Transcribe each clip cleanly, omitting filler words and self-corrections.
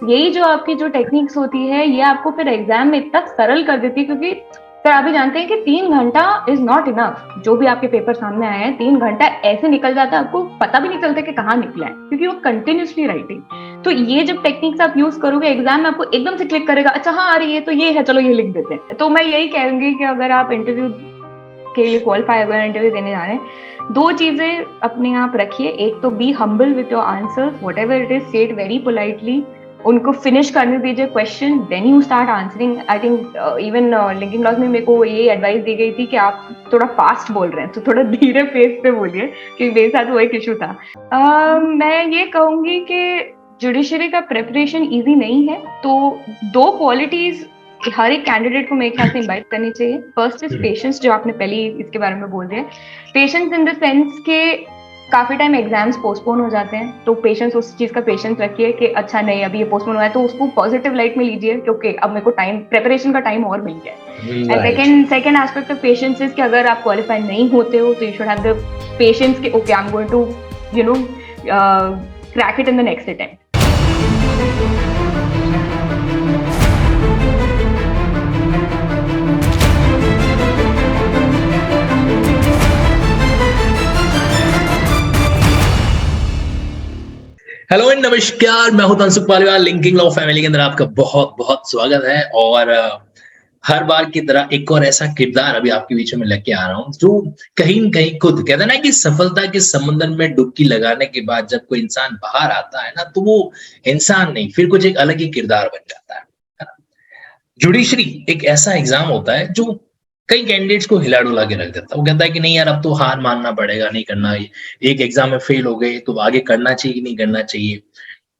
यही जो आपकी जो टेक्निक्स होती है ये आपको फिर एग्जाम में इतना सरल कर देती है, क्योंकि सर आप भी जानते हैं कि 3 घंटा इज नॉट इनफ। जो भी आपके पेपर सामने आए हैं 3 घंटा ऐसे निकल जाता है, आपको पता भी नहीं चलता कि कहाँ निकला है, क्योंकि वो कंटिन्यूसली राइटिंग। तो ये जब टेक्निक्स आप यूज करोगे एग्जाम में, आपको एकदम से क्लिक करेगा, अच्छा हाँ आ रही है तो ये है, चलो ये लिख देते हैं। तो मैं यही कहूंगी कि अगर आप इंटरव्यू के लिए क्वालिफाई, अगर इंटरव्यू देने जा रहे हैं, 2 चीजें अपने आप रखिए। एक तो be humble with your answer, whatever it is, say it very politely, उनको फिनिश करने दीजिए question, then you start answering. I think even linking blog में मेरे को ये एडवाइस दी गई थी कि आप थोड़ा फास्ट बोल रहे हैं तो थोड़ा धीरे पेस पे बोलिए, क्योंकि मेरे साथ वो एक इशू था। मैं ये कहूंगी कि जुडिशरी का प्रिपरेशन इजी नहीं है, तो 2 क्वालिटीज हर एक कैंडिडेट को मेरे ख्याल से इनवाइट करनी चाहिए। फर्स्ट इज पेशेंस, जो आपने पहले इसके बारे में बोल दिया। पेशेंस इन द सेंस के काफी टाइम एग्जाम्स पोस्टपोन हो जाते हैं, तो पेशेंस, उस चीज का पेशेंस रखिए कि अच्छा नहीं अभी ये पोस्टपोन हुआ है, तो उसको पॉजिटिव लाइट में लीजिए, क्योंकि अब मेरे को टाइम, प्रिपरेशन का टाइम और मिल गया है। And second aspect of patience is कि अगर आप क्वालिफाई नहीं होते हो तो you should have the patience कि okay I am going to crack it in the next attempt. Hello and नमस्कार, मैं हूं Tansukh Paliwal. Linking law family के अंदर आपका बहुत बहुत स्वागत है। और हर बार की तरह एक और ऐसा किरदार अभी आपके बीच में लेके आ रहा हूं जो कहीं न कहीं खुद कहते हैं ना कि सफलता के समंदर में डुबकी लगाने के बाद जब कोई इंसान बाहर आता है ना, तो वो इंसान नहीं, फिर कुछ एक अलग ही किरदार बन जाता है ना। जुडिशरी एक ऐसा एग्जाम होता है जो कई कैंडिडेट्स को हिला डुला के रख देता है। वो कहता है कि नहीं यार, अब तो हार मानना पड़ेगा, नहीं करना, एक एग्जाम में फेल हो गए तो आगे करना चाहिए कि नहीं करना चाहिए।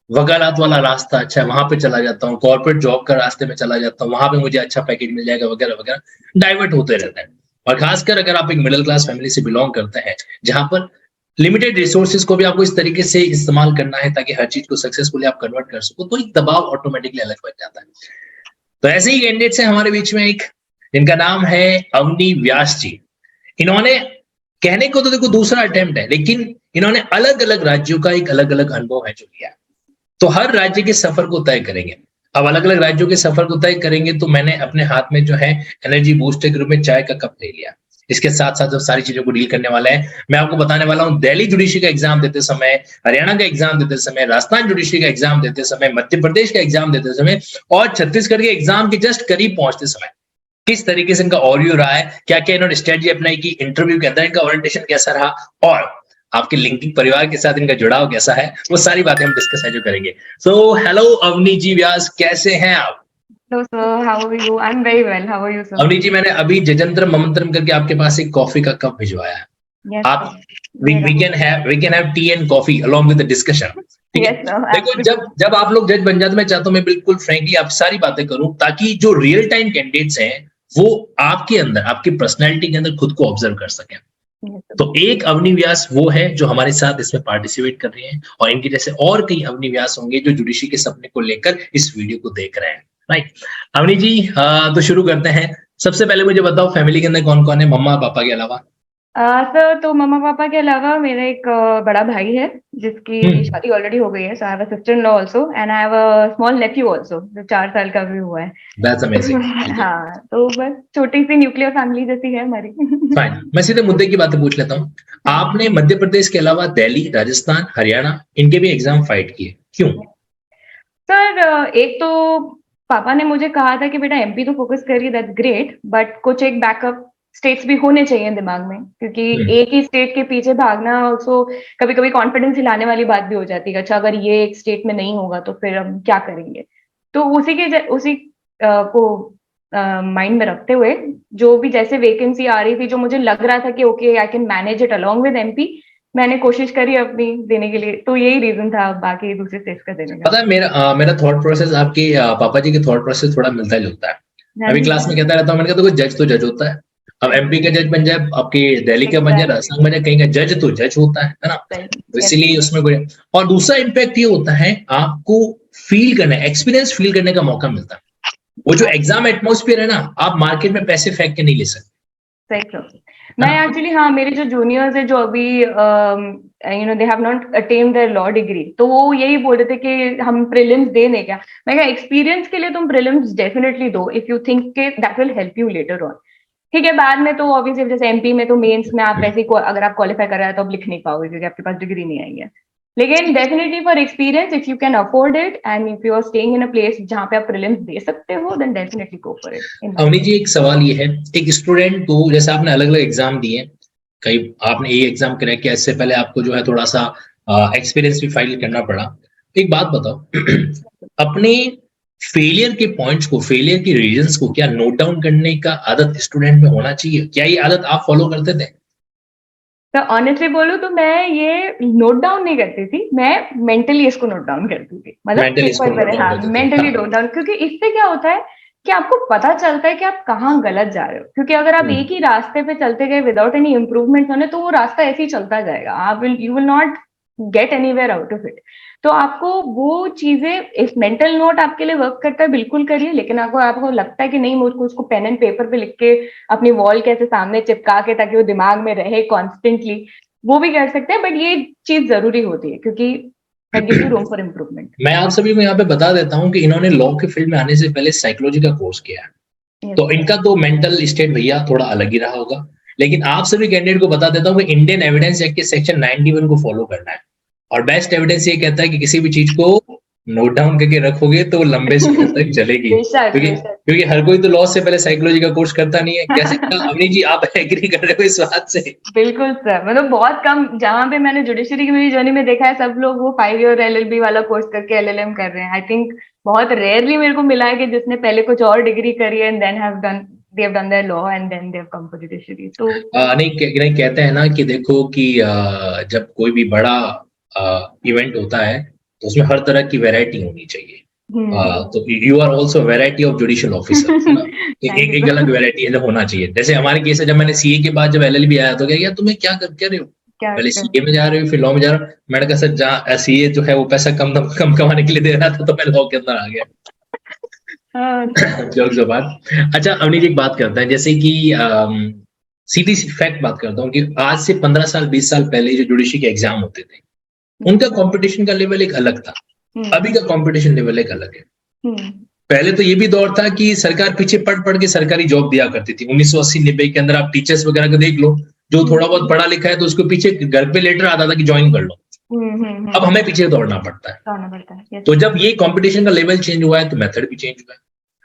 वकालत वाला रास्ता अच्छा है, वहां पे चला जाता हूँ, कॉर्पोरेट जॉब का रास्ते में चला जाता हूँ, वहां पे मुझे अच्छा पैकेज मिल जाएगा, वगैरह वगैरह डाइवर्ट होते रहता है। और खासकर अगर आप एक मिडिल क्लास फैमिली से बिलोंग करते हैं, जहां पर लिमिटेड रिसोर्सेज को भी आपको इस तरीके से इस्तेमाल करना है ताकि हर चीज को सक्सेसफुली आप कन्वर्ट कर सको, तो एक दबाव ऑटोमेटिकली अलग बन जाता है। तो ऐसे ही कैंडिडेट्स है हमारे बीच में एक, जिनका नाम है अवनी व्यास जी। इन्होंने, कहने को तो देखो दूसरा अटेम्प्ट है, लेकिन इन्होंने अलग अलग राज्यों का एक अलग अलग अनुभव है जो लिया है। तो हर राज्य के सफर को तय करेंगे। अब अलग अलग राज्यों के सफर को तय करेंगे तो मैंने अपने हाथ में जो है एनर्जी बूस्टर के रूप में चाय का कप ले लिया। इसके साथ साथ जो सारी चीजों को डील करने वाला है, मैं आपको बताने वाला हूं दिल्ली जुडिशरी का एग्जाम देते समय, हरियाणा का एग्जाम देते समय, राजस्थान जुडिशरी का एग्जाम देते समय, मध्य प्रदेश का एग्जाम देते समय और छत्तीसगढ़ के एग्जाम के जस्ट करीब पहुंचते समय किस तरीके से इनका ऑडियो रहा है, क्या क्या इन्होंने स्ट्रेटजी अपनाई की, इंटरव्यू के अंदर इनका ओरिएंटेशन कैसा रहा और आपके लिंकिंग परिवार के साथ इनका जुड़ाव कैसा है, वो सारी बातें हम डिस्कस है जो करेंगे। सो हेलो अवनी जी व्यास, कैसे हैं आप? Hello sir, how are you? I'm very well. How are you sir? Avani जी, मैंने अभी जजंत्र ममंत्रम करके आपके पास एक कॉफी का कप भिजवाया है। Yes आप sir. we can have tea and coffee along with the discussion. ठीक है? Yes sir. देखो, Absolutely. जब आप लोग जज बन जाते, मैं चाहता हूं मैं बिल्कुल फ्रेंकली आप सारी बातें करूं ताकि जो रियल टाइम कैंडिडेट्स हैं वो आपके अंदर, आपकी पर्सनैलिटी के अंदर खुद को ऑब्जर्व कर सकें। Yes sir. तो एक अवनी व्यास वो है जो हमारे साथ इसमें पार्टिसिपेट कर रही हैं, और इनके जैसे और कई अवनी व्यास होंगे जो जुडिशरी के सपने को लेकर इस वीडियो को देख रहे हैं। राइट अवनी जी, तो शुरू करते हैं। सबसे पहले मुझे बताओ, फैमिली के अंदर कौन कौन है, मम्मा पापा के अलावा? सर तो मम्मा पापा के अलावा मेरा एक बड़ा भाई है जिसकी शादी ऑलरेडी हो गई है। So I have a sister in law also and I have a small nephew also जो 4 साल का भी हुआ है। That's amazing. हाँ, तो बस छोटी सी न्यूक्लियर फैमिली जैसी है हमारी। फाइन, मैं सीधे मुद्दे की बातें पूछ लेता हूँ। आपने मध्य प्रदेश के अलावा दिल्ली, राजस्थान, हरियाणा इनके भी एग्जाम फाइट किए, क्यों? सर एक तो पापा ने मुझे कहा था कि बेटा एमपी तो फोकस करिए, दैट्स ग्रेट, बट कुछ एक बैकअप स्टेट्स भी होने चाहिए दिमाग में, क्योंकि एक ही स्टेट के पीछे भागना ऑल्सो कभी कभी कॉन्फिडेंस हिलाने वाली बात भी हो जाती है। अच्छा अगर ये एक स्टेट में नहीं होगा तो फिर हम क्या करेंगे। तो उसी को माइंड में रखते हुए जो भी जैसे वैकेंसी आ रही थी, जो मुझे लग रहा था कि okay I can manage it along with MP, मैंने कोशिश करी अपनी देने के लिए। तो यही रीजन था, बाकी दूसरे स्टेट्स का देने का। पता है, मेरा थॉट प्रोसेस आपके पापा जी के थॉट प्रोसेस थोड़ा मिलता जुलता है। अभी क्लास में कहता रहता हूँ, मैंने कहा देखो जज तो जज होता है। अब एमपी का जज बन जाए, आपके दिल्ली का बन जाए, राजस्थान बन जाए, कहीं का जज तो जज होता है ना। तो इसीलिए उसमें कोई, और दूसरा इम्पैक्ट ये होता है आपको फील करने, एक्सपीरियंस फील करने का मौका मिलता है। वो जो एग्जाम एटमॉस्फेयर है ना, आप मार्केट में पैसे फेंक के नहीं ले सकते। सही। मैं एक्चुअली, हाँ, मेरे जो जूनियर्स है जो अभी they have not attend their law degree, तो वो यही बोल रहे थे कि हम प्रीलिम्स दे दें क्या। मैं कहा एक्सपीरियंस के लिए तुम प्रीलिम्स डेफिनेटली दो इफ यू थिंक के that will help you later on. ठीक है, बाद में तो ऑब्वियसली जैसे एमपी में तो मेंस में आप वैसे ही अगर आप क्वालिफाई कर रहे हैं तो आप लिख नहीं पाओगे क्योंकि आपके पास डिग्री नहीं आई है। लेकिन definitely for experience if you can afford it and if you are staying in a place जहाँ पे आप प्रीलिम्स दे सकते हो then definitely go for it. Avani ji एक सवाल ये है, एक स्टूडेंट को जैसे आपने अलग अलग एग्जाम दिए, कई आपने ये एग्जाम क्रैक किया, इससे पहले आपको जो है थोड़ा सा एक्सपीरियंस भी फाइल करना पड़ा। एक बात बताओ अपने फेलियर के पॉइंट्स को, फेलियर के रीजंस को क्या नोट डाउन करने का आदत स्टूडेंट में होना चाहिए? क्या ये आदत आप फॉलो करते थे? तो ऑनेस्टली बोलूं तो मैं ये नोट डाउन नहीं करती थी, मैं मेंटली इसको नोट डाउन करती थी, मतलब मेंटली इसको पेपर नोट पर, डाउन हाँ करते थे? मेंटली नोट डाउन, क्योंकि इससे क्या होता है कि आपको पता चलता है कि आप कहाँ गलत जा रहे हो। क्योंकि अगर आप एक ही रास्ते पे चलते गए विदाउट एनी इम्प्रूवमेंट होने तो वो रास्ता ऐसे ही चलता जाएगा, आप you will not gate anywhere out of it. तो आपको वो चीजें, इस मेंटल नोट आपके लिए वर्क करता है बिल्कुल करिए, लेकिन आपको आपको लगता है कि नहीं मुझको उसको पेन एंड पेपर पे लिख के अपनी वॉल के ऐसे सामने चिपका के ताकि वो दिमाग में रहे कॉन्स्टेंटली, वो भी कर सकते हैं, बट ये चीज जरूरी होती है क्योंकि that gives U room for improvement. मैं आप सभी को यहाँ पे बता देता हूँ कि इन्होंने लॉ के फील्ड में आने से पहले साइकोलॉजी का कोर्स किया है, तो इनका तो मेंटल स्टेट भैया थोड़ा अलग ही रहा होगा। लेकिन आप सभी कैंडिडेट को बता देता हूँ कि इंडियन एविडेंस एक्ट के सेक्शन 91 को फॉलो करना है, और बेस्ट एविडेंस ये कहता है कि किसी भी चीज को नोट डाउन करके रखोगे तो लंबे समय तक चलेगी। क्योंकि हर कोई तो लॉ से पहले साइकोलॉजी का कोर्स करता नहीं है। कैसे अवनी जी आप एग्री कर रहे हो इस बात से? बिल्कुल सर, मतलब बहुत कम जहां पे मैंने जुडिशरी की मेरी जर्नी में देखा है, सब लोग वो 5 ईयर एलएलबी वाला कोर्स करके एलएलएम कर रहे हैं। आई थिंक बहुत रेयरली मेरे को मिला है कि जिसने पहले कुछ और डिग्री करी है and then have done they have done their law and then they have come for judiciary. तो नहीं कहते हैं ना कि देखो कि जब कोई भी बड़ा इवेंट होता है तो उसमें हर तरह की वैरायटी होनी चाहिए। तो you are also variety of judicial officer, है ना? एक अलग वैरायटी होना चाहिए। जैसे हमारे केस है, जब मैंने सीए के बाद जब एलएलबी आया तो क्या तुम्हें क्या कर रहे हो, पहले सीए में जा रहे हो फिर लॉ में जा रहे हो। मैंने कहा सर जहाँ सीए जो है वो पैसा कम कमाने के लिए दे रहा था तो मैं लॉ के अंदर आ गया। जोक जो बात। अच्छा अवनी जी एक बात करते हैं, जैसे कि सीधी सी फैक्ट बात करता हूँ कि आज से 15 साल 20 साल पहले जो जुडिशरी के एग्जाम होते थे उनका कंपटीशन का लेवल एक अलग था, अभी का कंपटीशन लेवल एक अलग है। पहले तो ये भी दौर था कि सरकार पीछे पढ़ के सरकारी जॉब दिया करती थी। 1980-90 के अंदर आप टीचर्स वगैरह को देख लो, जो थोड़ा बहुत पढ़ा लिखा है तो उसको पीछे घर पे लेटर आता था कि ज्वाइन कर लो। अब हमें पीछे दौड़ना पड़ता है। तो जब ये कंपटीशन का लेवल चेंज हुआ है तो मेथड भी चेंज हुआ है।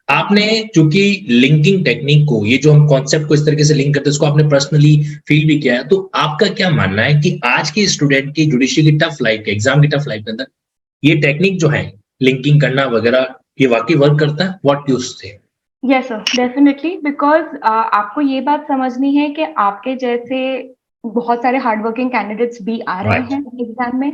आपने चूंकि लिंकिंग टेक्निक को, ये जो हम कॉन्सेप्ट को इस तरीके से लिंक करते हैं, उसको आपने पर्सनली फील भी किया है, तो आपका क्या मानना है कि आज के स्टूडेंट की जुडिशरी की टफ लाइफ के, एग्जाम की टफ लाइफ के अंदर ये टेक्निक जो है लिंकिंग करना वगैरह, ये वाकई वर्क करता है? व्हाट यू से? यस सर, डेफिनेटली, बिकॉज आपको ये बात समझनी है कि आपके जैसे बहुत सारे हार्डवर्किंग कैंडिडेट्स भी आ रहे हैं एग्जाम में।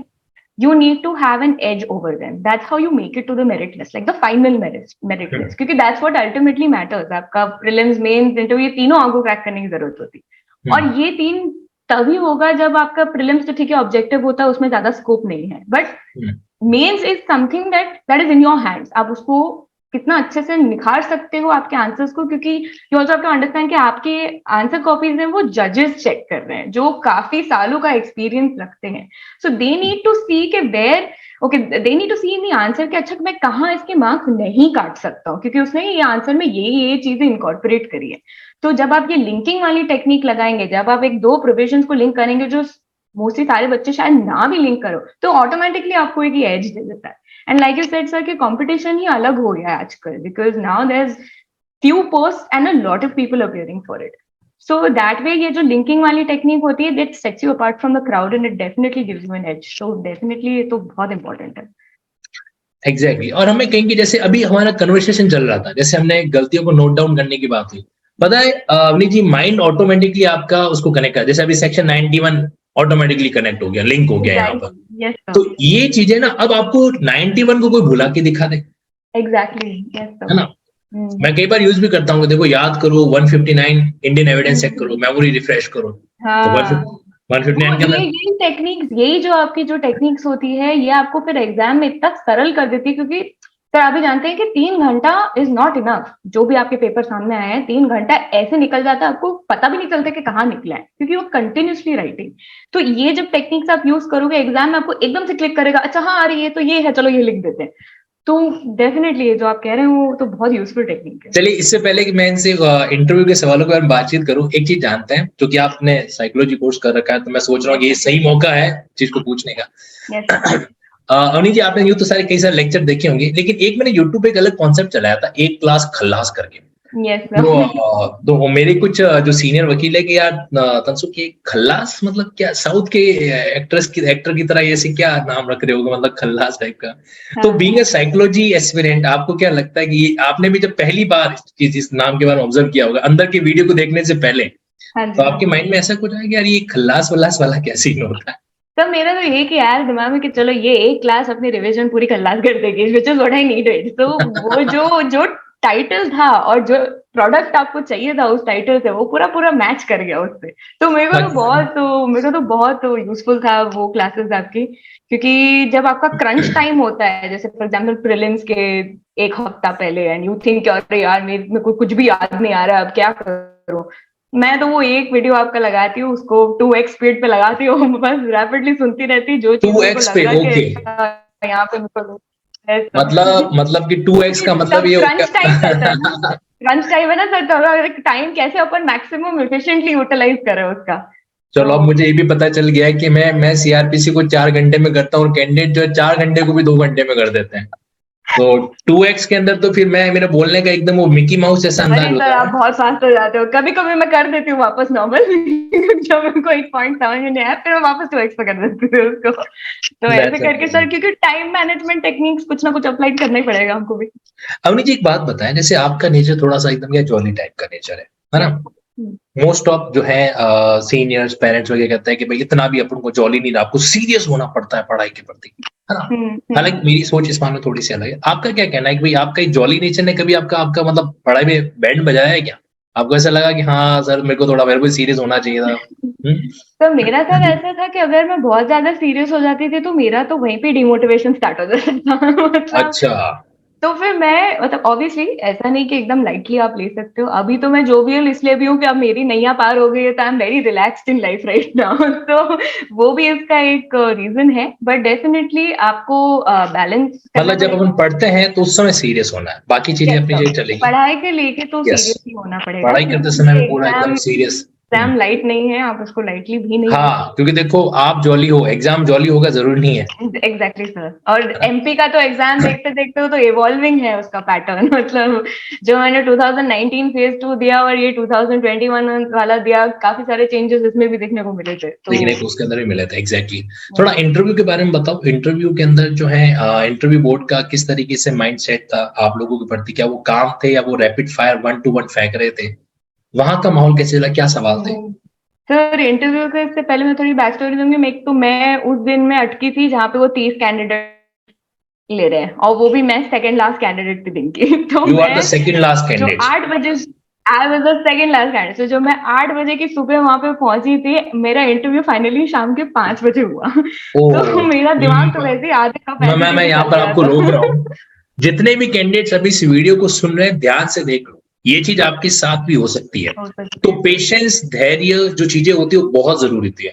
You need to have an edge over them. That's how you make it to the merit list, like the final merit list. क्योंकि that's what ultimately matters. आपका prelims, mains, interview, ये तीनों आपको crack करने की जरूरत होती है। और ये तीन तभी होगा जब आपका prelims तो ठीक है ऑब्जेक्टिव होता है, उसमें ज्यादा स्कोप नहीं है, but mains is something that is in your hands. आप उसको कितना अच्छे से निखार सकते हो आपके आंसर्स को, क्योंकि you also have to understand कि आपके आंसर कॉपीज में वो जजेस चेक कर रहे हैं जो काफी सालों का एक्सपीरियंस रखते हैं। सो दे नीड टू सी के where, okay, they need to see in the answer कि अच्छा मैं कहाँ इसके मार्क्स नहीं काट सकता हूँ क्योंकि उसने ये आंसर में ये चीजें इनकॉर्पोरेट करी है। तो जब आप ये लिंकिंग वाली टेक्निक लगाएंगे, जब आप एक दो प्रोविजंस को लिंक करेंगे जो मोस्टली सारे बच्चे शायद ना भी लिंक करो, तो ऑटोमेटिकली आपको एक एज दे देता है। And like you said sir कि कंपटीशन ही अलग हो गया है आजकल, because now there is few posts and a lot of people appearing for it. So that way ये जो linking वाली टेक्निक होती है that sets you apart from the crowd and it definitely gives you an edge. So definitely ये तो बहुत important है। Exactly. और हमें कहेंगे जैसे अभी हमारा कन्वर्सेशन चल रहा था, जैसे हमने गलतियों को नोट डाउन करने की बात हुई, पता है अवनी जी माइंड ऑटोमेटिकली आपका उसको कनेक्ट कर, जैसे अभी सेक्शन 91 ऑटोमेटिकली कनेक्ट हो गया, लिंक हो गया यहाँ पर। yes, तो ये चीजें ना अब आपको 91 को कोई भुला के दिखा दे। Exactly. Yes, है ना? मैं कई बार यूज भी करता हूँ, देखो याद करो 159 इंडियन एविडेंस चेक करो, मेमोरी रिफ्रेश करो। तो 159 के अंदर यही टेक्निक्स, यही जो आपकी जो टेक्निक्स होती है ये आपको फिर एग्जाम में इतना सरल कर देती है, क्योंकि सर आप भी जानते हैं कि 3 घंटा इज नॉट इनफ। जो भी आपके पेपर सामने आए हैं 3 घंटा ऐसे निकल जाता है, आपको पता भी नहीं चलता कि कहाँ निकला है, क्योंकि वो कंटिन्यूसली राइटिंग। तो ये जब टेक्निक्स आप यूज करोगे एग्जाम में, आपको एकदम से क्लिक करेगा, अच्छा हाँ आ रही है तो ये है, चलो ये लिख देते हैं। तो डेफिनेटली जो आप कह रहे हैं वो तो बहुत यूजफुल टेक्निक है। चलिए, इससे पहले कि मैं इनसे इंटरव्यू के सवालों के बारे में बातचीत करूं, एक चीज जानते हैं, क्योंकि आपने साइकोलॉजी कोर्स कर रखा है, तो मैं सोच रहा हूँ कि ये सही मौका है चीज को पूछने का। यस अवनी जी, आपने यूं तो सारे कई सारे लेक्चर देखे होंगे, लेकिन एक मैंने यूट्यूब पे एक अलग कॉन्सेप्ट चलाया था, एक क्लास खल्लास करके। यस तो मेरे कुछ जो सीनियर वकील है कि यार तनसुख, ये खल्लास मतलब क्या, साउथ के एक्टर की तरह ऐसे क्या नाम रख रहे होगे, मतलब खल्लास टाइप का। तो हाँ बीइंग अ साइकोलॉजी एस्पिरेंट, आपको क्या लगता है कि आपने भी जब पहली बार इस नाम के बारे में ऑब्जर्व किया होगा अंदर की वीडियो को देखने से पहले, हाँ तो जी। आपके माइंड में ऐसा कुछ आया कि यार ये खल्लास वल्लास वाला क्या सीन होता है? तब मेरा तो यही कि यार दिमाग में कि चलो ये एक क्लास अपनी रिवीजन पूरी खल्लास कर देगी, which is what I needed. तो वो जो जो टाइटल था और जो प्रोडक्ट आपको चाहिए था उस टाइटल से, वो पूरा पूरा मैच कर गया उससे। तो मेरे को तो बहुत यूजफुल था वो क्लासेस आपकी। क्योंकि जब आपका क्रंच टाइम होता है, जैसे फॉर एग्जाम्पल प्रीलिम्स के एक हफ्ता पहले, एंड यू थिंक अरे यार मेरे को कुछ भी याद नहीं आ रहा, अब क्या करूं। मैं तो वो एक वीडियो आपका लगाती हूँ, उसको 2x स्पीड पे लगाती हूँ, बस रैपिडली सुनती रहती, जो चीज टू मेरे को एक्स लग पे, रहा है ओके। कि यहाँ पे मेरे को ऐसा। मतलब कि 2x क्योंकि का मतलब तब ये हो क्रंच टाइम रहता है ना, गया। क्रंच टाइम है ना सर, तो टाइम कैसे अपन मैक्सिमम एफिशिएंटली यूटिलाइज करें उसका। तो चलो, अब मुझे ये भी पता चल गया है कि मैं सीआरपीसी को 4 घंटे में करता हूँ और कैंडिडेट जो है 4 घंटे को भी 2 घंटे में कर देते हैं। तो 2x के अंदर तो फिर मैं, मेरा बोलने का एकदम वो मिकी माउस जैसा अरे अंदाज सर होता आप है। बहुत फास्ट हो जाते हो, कभी कभी मैं कर देती हूँ वापस नॉर्मल। जब मेरे को एक पॉइंट समझ में नहीं आया, फिर मैं वापस 2x पे कर देती हूँ उसको। तो ऐसे दैट्स करके सर, अमेजिंग। क्योंकि टाइम मैनेजमेंट टेक्निक्स कुछ ना कुछ अप्लाई करना ही पड़ेगा हमको भी। अवनी जी, एक बात बताएं, जैसे आपका नेचर थोड़ा सा एकदम क्या जॉली टाइप का नेचर है ना? यस। मोस्ट ऑफ जो है सीनियर्स पेरेंट्स वगैरह कहते हैं कि भाई इतना भी अपन को जॉली नहीं, आपको सीरियस होना पड़ता है पढ़ाई के प्रति, है ना? हालांकि मेरी सोच इस मामले में थोड़ी सी अलग है। आपका क्या कहना है कि भाई आपका जॉली नेचर ने कभी आपका आपका मतलब पढ़ाई में बैंड बजाया है क्या? आपको ऐसा लगा कि हाँ सर, मेरे को सीरियस होना चाहिए था? तो मेरा सर ऐसा था कि अगर मैं बहुत ज्यादा सीरियस हो जाती थी तो मेरा तो वहीं पे डिमोटिवेशन स्टार्ट हो जाता था। मतलब अच्छा। तो फिर मैं, मतलब ऑब्वियसली ऐसा नहीं कि एकदम लाइटली आप ले सकते हो। अभी तो मैं जोवियल इसलिए भी हूँ कि अब मेरी नैया पार हो गई है, तो I am very relaxed in life right now. तो वो भी इसका एक रीजन है, बट डेफिनेटली आपको बैलेंस करना मतलब जब पड़ेगा। अपन पढ़ते हैं तो उस समय सीरियस होना है, बाकी चीजें यस अपनी सर, जगह चलेगी। पढ़ाई के लेके तो यस। सीरियस ही होना पड़ेगा, पढ़ाई करते समय क्योंकि में पूरा एकदम एग्जाम सीरियस। एग्जाम लाइट नहीं है, आप उसको लाइटली भी नहीं ले। हाँ, क्योंकि देखो, आप जॉली हो, एग्जाम जॉली होगा जरूरी नहीं है। Exactly sir. और एमपी का तो एग्जाम देखते देखते हो तो इवॉल्विंग है उसका पैटर्न। मतलब जो मैंने 2019 फेज 2 दिया और ये 2021 वाला दिया, काफी सारे चेंजेस इसमें भी देखने को मिले थे। तो देखने को उसके अंदर भी मिले थे, एग्जैक्टली। थोड़ा इंटरव्यू के बारे में बताओ, इंटरव्यू के अंदर जो है इंटरव्यू बोर्ड का किस तरीके से माइंड सेट था आप लोगों के प्रति? क्या वो काम थे या वो रैपिड फायर 1 to 1 फेंक रहे थे? वहां का माहौल कैसे लगा, क्या सवाल थे? सर इंटरव्यू के से पहले मैं थोड़ी बैक स्टोरी दूंगी। मैं उस दिन में अटकी थी जहाँ पे वो 30 कैंडिडेट ले रहे हैं, और वो भी मैं सेकंड लास्ट कैंडिडेट थी दिन की। तो यू आर द मैं सेकंड लास्ट जो कैंडिडेट। 8 बजे, I was the second last candidate. तो जो मैं 8 बजे की सुबह वहां पे पहुंची थी, मेरा इंटरव्यू फाइनली शाम के 5 बजे हुआ। ओ। तो मेरा दिमाग तो वैसे ही आधे मैं कैपेसिटी पे यहाँ चल पर रहा आपको रोक रहा हूँ। था। जितने भी कैंडिडेट्स अभी इस वीडियो को सुन रहे हैं, ध्यान से देख लो, ये चीज आपके साथ भी हो सकती है। हो सकती तो है। पेशेंस, धैर्य जो चीजें होती है वो बहुत जरूरी होती है।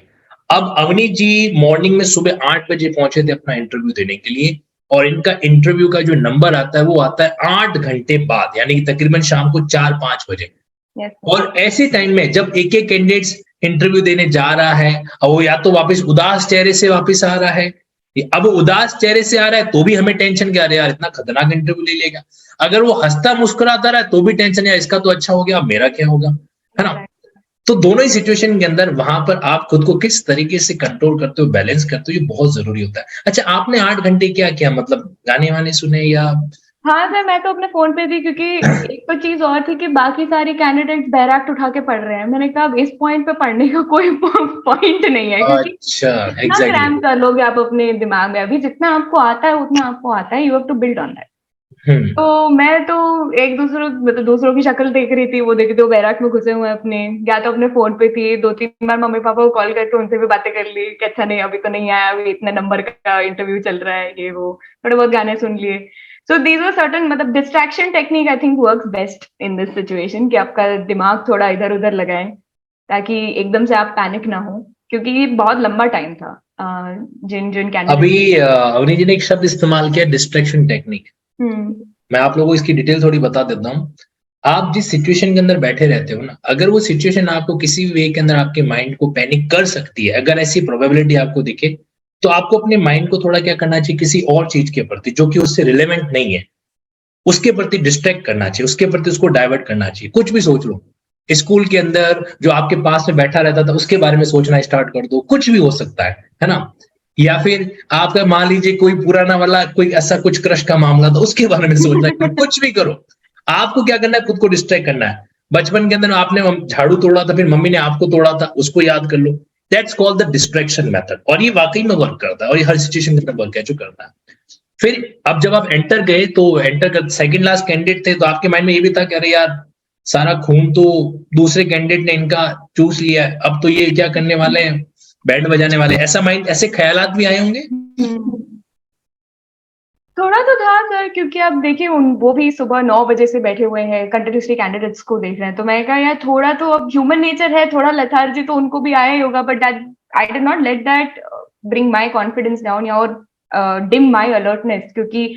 अब अवनी जी मॉर्निंग में सुबह 8 बजे पहुंचे थे अपना इंटरव्यू देने के लिए, और इनका इंटरव्यू का जो नंबर आता है वो आता है 8 घंटे बाद, यानी कि तकरीबन शाम को 4-5 बजे। यस और ऐसे टाइम में जब एक एक कैंडिडेट इंटरव्यू देने जा रहा है, और वो या तो वापस उदास चेहरे से वापस आ रहा है, अब वो उदास चेहरे से आ रहा है तो भी हमें टेंशन, क्या यार इतना खतरनाक इंटरव्यू ले लेगा। अगर वो हंसता मुस्कुराता रहा है तो भी टेंशन, यार इसका तो अच्छा हो गया, अब मेरा क्या होगा, है ना? सर। तो दोनों ही सिचुएशन के अंदर वहां पर आप खुद को किस तरीके से कंट्रोल करते हो, बैलेंस करते हो, ये बहुत जरूरी होता है। अच्छा, आपने 8 घंटे क्या किया, मतलब गाने वाने सुने या? हाँ सर, मैं तो अपने फोन पे थी, क्योंकि एक तो चीज और थी कि बाकी सारे कैंडिडेट्स बैराक्ट उठा के पढ़ रहे हैं। मैंने कहा अब इस पॉइंट पे पढ़ने का कोई पॉइंट नहीं है, क्योंकि अच्छा, कितना एग्जैक्टली। क्रैम कर लोगे आप अपने दिमाग में। अभी जितना आपको आता है उतना आपको आता है, you have to build on that. Hmm. तो मैं तो एक दूसरों, मतलब दूसरों की शक्ल देख रही थी, वो देखी थी वो बैराक में घुसे हुए हैं अपने, या तो अपने फोन पे थी। 2-3 बार मम्मी पापा को कॉल करके उनसे भी बातें कर ली कि अच्छा नहीं अभी तो नहीं आया, अभी इतने नंबर का इंटरव्यू चल रहा है, ये वो थोड़े बहुत गाने सुन लिए। So these were certain मतलब distraction technique I think works best in this situation कि आपका दिमाग थोड़ा इधर उधर लगाए ताकि एकदम से आप पैनिक ना हो, क्योंकि ये बहुत लंबा टाइम था जिन जिन अभी कैंडिडेट। अवनी जी ने एक शब्द इस्तेमाल किया, डिस्ट्रैक्शन टेक्निक। मैं आप लोगों को इसकी डिटेल थोड़ी बता देता हूँ। आप जिस सिचुएशन के अंदर बैठे रहते हो ना, अगर वो सिचुएशन आपको किसी वे के अंदर आपके माइंड को पैनिक कर सकती है, अगर ऐसी प्रोबेबिलिटी आपको दिखे, तो आपको अपने माइंड को थोड़ा क्या करना चाहिए, किसी और चीज के प्रति जो कि उससे रिलेवेंट नहीं है, उसके प्रति डिस्ट्रैक्ट करना चाहिए, उसके प्रति उसको डाइवर्ट करना चाहिए। कुछ भी सोच लो, स्कूल के अंदर जो आपके पास में बैठा रहता था उसके बारे में सोचना स्टार्ट कर दो, कुछ भी हो सकता है ना। या फिर आपका मान लीजिए कोई पुराना वाला कोई ऐसा कुछ क्रश का मामला था, उसके बारे में सोचना है, कुछ भी करो। आपको क्या करना है, खुद को डिस्ट्रैक्ट करना है। बचपन के अंदर आपने झाड़ू तोड़ा था, फिर मम्मी ने आपको तोड़ा था, उसको याद कर लो। That's called the distraction method, और ये वाकई में वर्क करता है, और ये हर सिचुएशन के अंदर वर्क करता है। फिर अब जब आप एंटर गए, तो एंटर कर सेकंड लास्ट कैंडिडेट थे, तो आपके माइंड में ये भी था कि अरे यार, सारा खून तो दूसरे कैंडिडेट ने इनका चूस लिया है, अब तो ये क्या करने वाले हैं, बैंड बजाने वाले। ऐसा माइंड, ऐसे ख्यालात भी आए होंगे। थोड़ा तो था सर, क्योंकि आप देखिए वो भी सुबह 9 बजे से बैठे हुए हैं, कंटिन्यूसली कैंडिडेट्स को देख रहे हैं, तो मैं कहा यार थोड़ा तो अब ह्यूमन नेचर है, थोड़ा लेथार्जी तो उनको भी आया ही होगा, but I did not let that bring my confidence down या और डिम माय अलर्टनेस, क्योंकि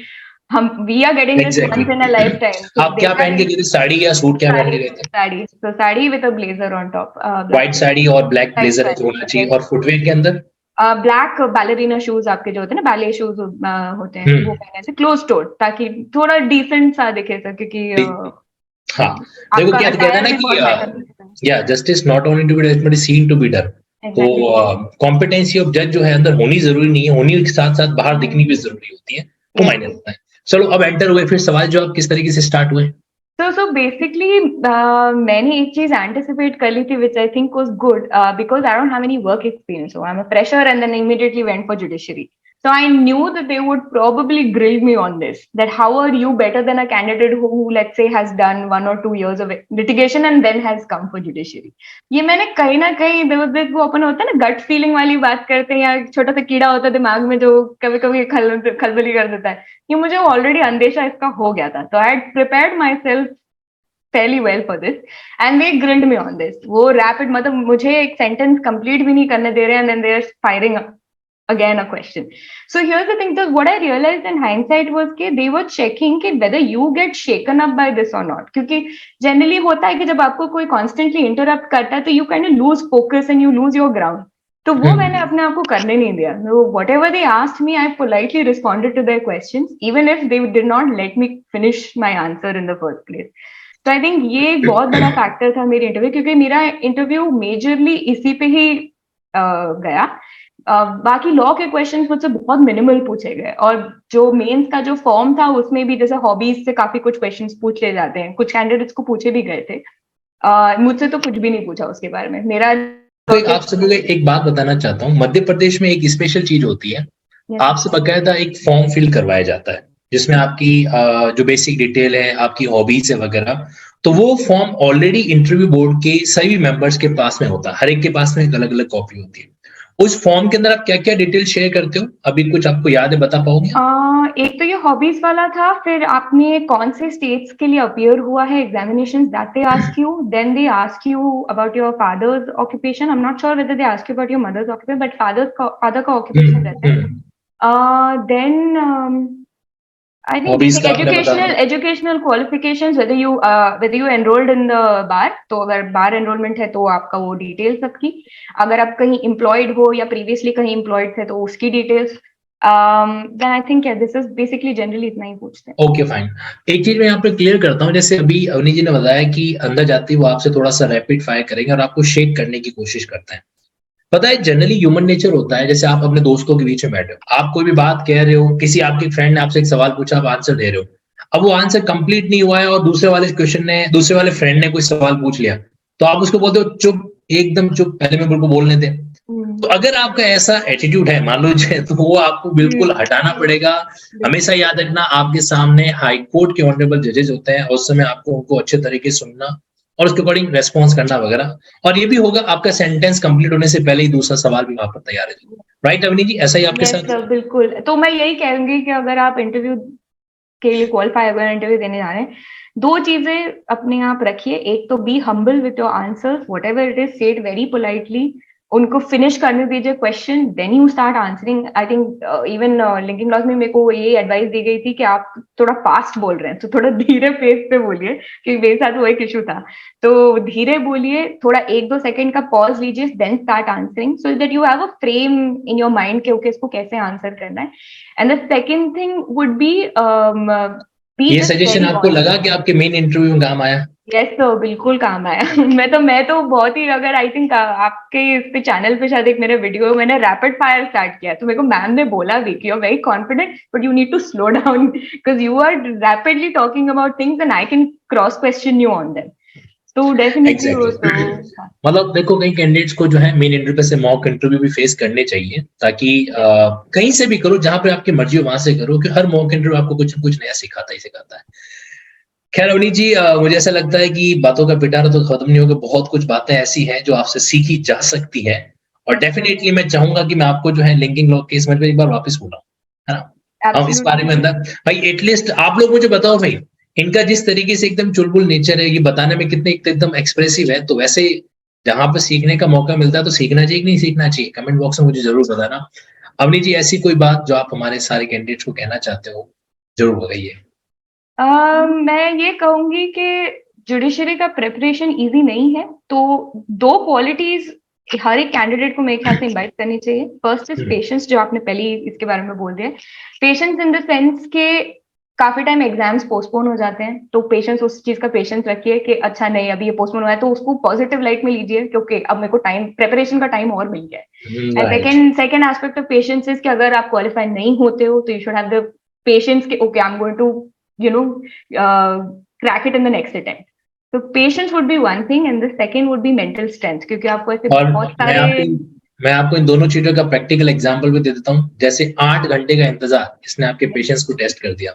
हम we are getting this once in a lifetime. आप क्या पहन के गए थे, साड़ी या सूट, क्या पहन के गए थे? साड़ी, तो sari with a blazer on top, white sari और ब्लैक ब्लेजर होना चाहिए, और फुटवेयर के अंदर ब्लैक बैलेरिना शूज आपके जो होते हैं ना, बैले शूज होते हैं, वो पहने थे क्लोज टोड, ताकि थोड़ा डिसेंट सा दिखे सर, क्योंकि हाँ देखो क्या कहते हैं ना कि या justice not only to be done but seen to be done. तो कॉम्पिटेंसी ऑफ जज जो है अंदर होनी जरूरी नहीं है, होनी के साथ साथ बाहर दिखनी भी जरूरी होती है, वो मायने रखता है। चलो अब एंटर हुए, फिर सवाल जवाब किस तरीके से स्टार्ट हुए? So basically, मैंने एक चीज anticipate कर ली थी, which I think was good, because I don't have any work experience. So I'm a fresher, and then immediately went for judiciary. So I knew that they would probably grill me on this. That how are you better than a candidate who, let's say, has done 1 or 2 years of litigation and then has come for judiciary. ये मैंने कहीं ना कहीं वो अपन होता है ना, gut feeling वाली बात करते हैं, या छोटा सा कीड़ा होता है दिमाग में जो कभी कभी खलबली कर देता है, ये मुझे ऑलरेडी अंदेशा इसका हो गया था। तो I had prepared my self fairly well for this, and they grilled me on this. वो rapid, मतलब मुझे एक sentence complete भी नहीं करने दे रहे, and then they are firing again a question. So here's the thing, that what I realized in hindsight was कि they were checking कि whether you get shaken up by this or not. क्योंकि generally होता है कि जब आपको कोई constantly interrupt करता है, तो you kind of lose focus and you lose your ground. तो वो मैंने अपने आप को करने नहीं दिया। So whatever they asked me, I politely responded to their questions, even if they did not let me finish my answer in the first place. तो आई थिंक ये एक बहुत बड़ा फैक्टर था मेरे इंटरव्यू, क्योंकि मेरा इंटरव्यू मेजरली इसी पे ही गया। बाकी लॉ के क्वेश्चंस मुझसे बहुत मिनिमल पूछे गए, और जो मेंस का जो फॉर्म था उसमें भी जैसे हॉबीज से काफी कुछ क्वेश्चंस पूछ ले जाते हैं, कुछ कैंडिडेट्स को पूछे भी गए थे। मुझसे तो कुछ भी नहीं पूछा उसके बारे में। मेरा तो आप सभी को एक बात बताना चाहता हूँ, मध्य प्रदेश में एक स्पेशल चीज होती है, आपसे बकायदा एक फॉर्म फिल करवाया जाता है जिसमें आपकी जो बेसिक डिटेल है, आपकी हॉबीज है वगैरह, तो वो फॉर्म ऑलरेडी इंटरव्यू बोर्ड के सभी मेंबर्स के पास में होता है, हर एक के पास में एक अलग अलग कॉपी होती है। उस फॉर्म के अंदर आप क्या क्या डिटेल शेयर करते हो, अभी कुछ आपको याद है, बता पाओगे? एक तो ये हॉबीज वाला था, फिर आपने कौन से स्टेट्स के लिए अपीयर हुआ है examinations, that they ask you, then they ask you about your father's occupation. I am not sure whether they ask you about your mother's occupation, but father का ऑक्यूपेशन रहता है। Then I think basic educational qualifications, whether you enrolled in the bar, तो अगर bar enrollment है तो आपका वो details सबकी, अगर आप कहीं employed हो या previously कहीं employed थे तो उसकी details, then I think yeah, this is basically generally इतना ही पूछते हैं। Okay fine, एक चीज मैं यहाँ पे क्लियर करता हूँ, जैसे अभी अवनी जी ने बताया कि अंदर जाते ही वो आपसे थोड़ा सा रैपिड फायर करेंगे और आपको शेक करने की कोशिश करते हैं। पता है जनरली ह्यूमन नेचर होता है, जैसे आप अपने दोस्तों के बीच में बैठे हो, आप कोई भी बात कह रहे हो, किसी आपके फ्रेंड ने आपसे एक सवाल पूछा, आप आंसर दे रहे हो, अब वो आंसर कंप्लीट नहीं हुआ है और दूसरे वाले फ्रेंड ने कोई सवाल पूछ लिया, तो आप उसको बोलते हो चुप, एकदम चुप, पहले मेरे को बोलने दे। तो अगर आपका ऐसा एटीट्यूड है मान लीजिए, तो वो आपको बिल्कुल हटाना पड़ेगा। हमेशा याद रखना, आपके सामने हाई कोर्ट के ऑनरेबल जजेस होते हैं, उस समय आपको उनको अच्छे तरीके से सुनना और उसके अकॉर्डिंग रेस्पॉन्स करना वगैरह, और ये भी होगा आपका सेंटेंस कंप्लीट होने से पहले ही दूसरा सवाल भी वहां पर तैयार है। राइट अवनी जी, ऐसा ही आपके साथ? बिल्कुल। तो मैं यही कहूंगी कि अगर आप इंटरव्यू के लिए क्वालिफाई अगर इंटरव्यू देने जा रहे हैं, 2 चीजें अपने आप रखिए। एक तो be humble with your answers, whatever it is, say it very politely, उनको फिनिश करने दीजिए question, then you start answering. I think even linking class में मेरे को ये एडवाइस दी गई थी कि आप थोड़ा फास्ट बोल रहे हैं तो थोड़ा धीरे पेस पे बोलिए, क्योंकि मेरे साथ वो एक इशू था। तो धीरे बोलिए, थोड़ा 1-2 सेकंड का पॉज लीजिए, then start answering, so that you have a frame in your mind के ओके इसको कैसे आंसर करना है। And the second thing would be ये सजेशन आपको लगा कि आपके मेन इंटरव्यू में काम आया? यस तो बिल्कुल काम आया। मैं तो बहुत ही, अगर आई थिंक आपके इस पे चैनल पे शायद एक मेरे वीडियो मैंने रैपिड फायर स्टार्ट किया, तो मेरे को मैम ने बोला भी कि you are very confident but you need to slow down because you are rapidly talking about things and I can cross question you on them. तो डेफिनेटली मतलब देखो, कई कैंडिडेट्स को जो है मेन इंटरव्यू से मॉक इंटरव्यू भी face करने चाहिए, ताकि कहीं से भी करो, जहां पे आपकी मर्जी हो वहां से करो, कि हर मॉक इंटरव्यू आपको कुछ न कुछ नया सिखाता है। खैर अवनी जी, मुझे ऐसा लगता है कि बातों का पिटारा तो खत्म नहीं होगा, बहुत कुछ बातें ऐसी हैं जो आपसे सीखी जा सकती है, और डेफिनेटली मैं चाहूंगा कि मैं आपको जो है लिंकिंग लॉ केस में एक बार वापस बुलाऊं, है ना? हम इस बारे में अंदर भाई एटलीस्ट आप लोग मुझे बताओ भाई, इनका जिस तरीके से एकदम चुलबुल नेचर है, ये बताने में कितने एकदम एक्सप्रेसिव है, तो वैसे जहां पर सीखने का मौका मिलता है तो सीखना चाहिए कि नहीं सीखना चाहिए? कमेंट बॉक्स में मुझे जरूर बताना। अवनी जी, ऐसी कोई बात जो आप हमारे सारे कैंडिडेट्स को कहना चाहते हो, जरूर बताइए। मैं ये कहूंगी कि जुडिशरी का प्रिपरेशन इजी नहीं है, तो 2 क्वालिटीज हर एक कैंडिडेट को मेरे ख्याल से इनवाइट करनी चाहिए। फर्स्ट इज पेशेंस, जो आपने पहले इसके बारे में बोल दिया। पेशेंस इन द सेंस के काफी टाइम एग्जाम्स पोस्टपोन हो जाते हैं, तो पेशेंस, उस चीज का पेशेंस रखिए कि अच्छा नहीं अभी ये पोस्टपोन हुआ है, तो उसको पॉजिटिव लाइट में लीजिए, क्योंकि अब मेरे को टाइम, प्रिपरेशन का टाइम और मिल गया है। And second aspect of patience is कि अगर आप क्वालिफाई नहीं होते हो तो you should have the patience के okay I am going to crack it in the next attempt. So patience would be one thing and the second would be mental strength, क्योंकि आपको ऐसे बहुत सारे, मैं आपको इन दोनों चीजों का प्रैक्टिकल एग्जांपल भी दे देता हूँ। जैसे 8 घंटे का इंतजार, इसने आपके पेशेंस को टेस्ट कर दिया।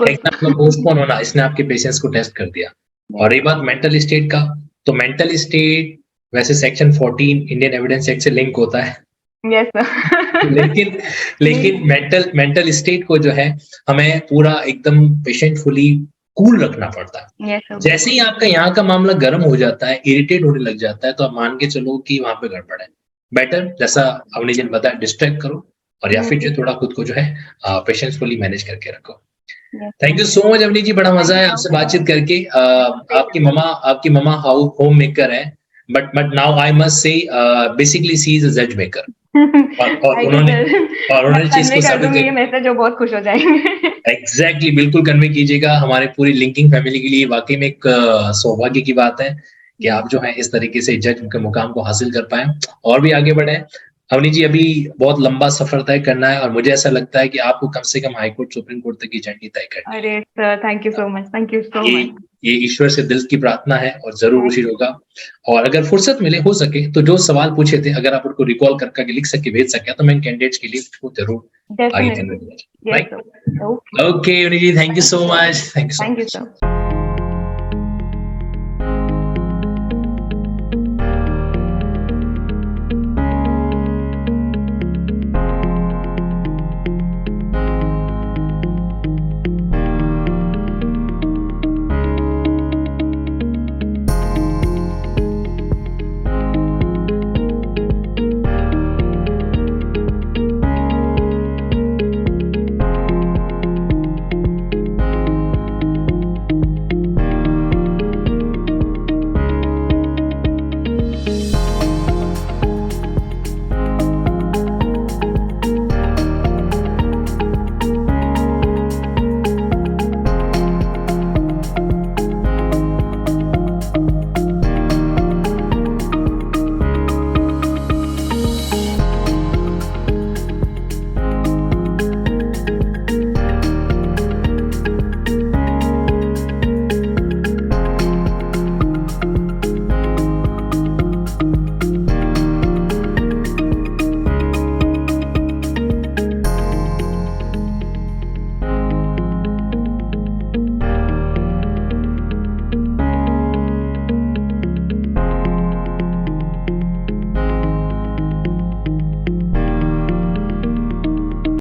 एग्जाम में पोस्टपोन होना, इसने आपके पेशेंस को टेस्ट कर दिया। और रही बात मेंटल स्टेट का, तो मेंटल स्टेट वैसे सेक्शन 14 इंडियन एविडेंस एक्ट से लिंक होता है। yes, लेकिन मेंटल स्टेट को जो है हमें पूरा एकदम पेशेंटफुली कूल रखना पड़ता है। yes, जैसे ही आपका यहाँ का मामला गर्म हो जाता है, इरिटेट होने लग जाता है, तो आप मान के चलो कि वहां पे गड़बड़ है। बेटर, जैसा अवनी जी ने बताया, डिस्ट्रैक्ट करो, और या फिर जो थोड़ा खुद को जो है पेशेंसफुली मैनेज करके रखो। Thank you so much Avani ji, बड़ा मजा है आपसे बातचीत करके। आपकी ममा होम मेकर है, but now I must say basically she is a जज मेकर। और उन्होंने चीज को साबित कर, मैसेज जो बहुत खुश हो जाएंगे। एग्जैक्टली, बिल्कुल कन्वे कीजिएगा। हमारे पूरी लिंकिंग फैमिली के लिए वाकई में एक सौभाग्य की बात है कि आप जो है इस तरीके से जज के मुकाम को हासिल कर पाए और भी आगे बढ़े। अवनी जी, अभी बहुत लंबा सफर तय करना है, और मुझे ऐसा लगता है कि आपको कम से कम हाई कोर्ट, सुप्रीम कोर्ट तक की जर्नी तय करनी है। अरे sir, thank you so much, thank you so much. ये ईश्वर से दिल की प्रार्थना है और जरूर उसी होगा। और अगर फुर्सत मिले, हो सके तो जो सवाल पूछे थे, अगर आप उनको रिकॉल करके लिख सके, भेज सके, तो मैं कैंडिडेट्स के लिए उसको जरूर आगे कन्वे करूंगा। Okay Avni ji, thank you so much. Thank you so much.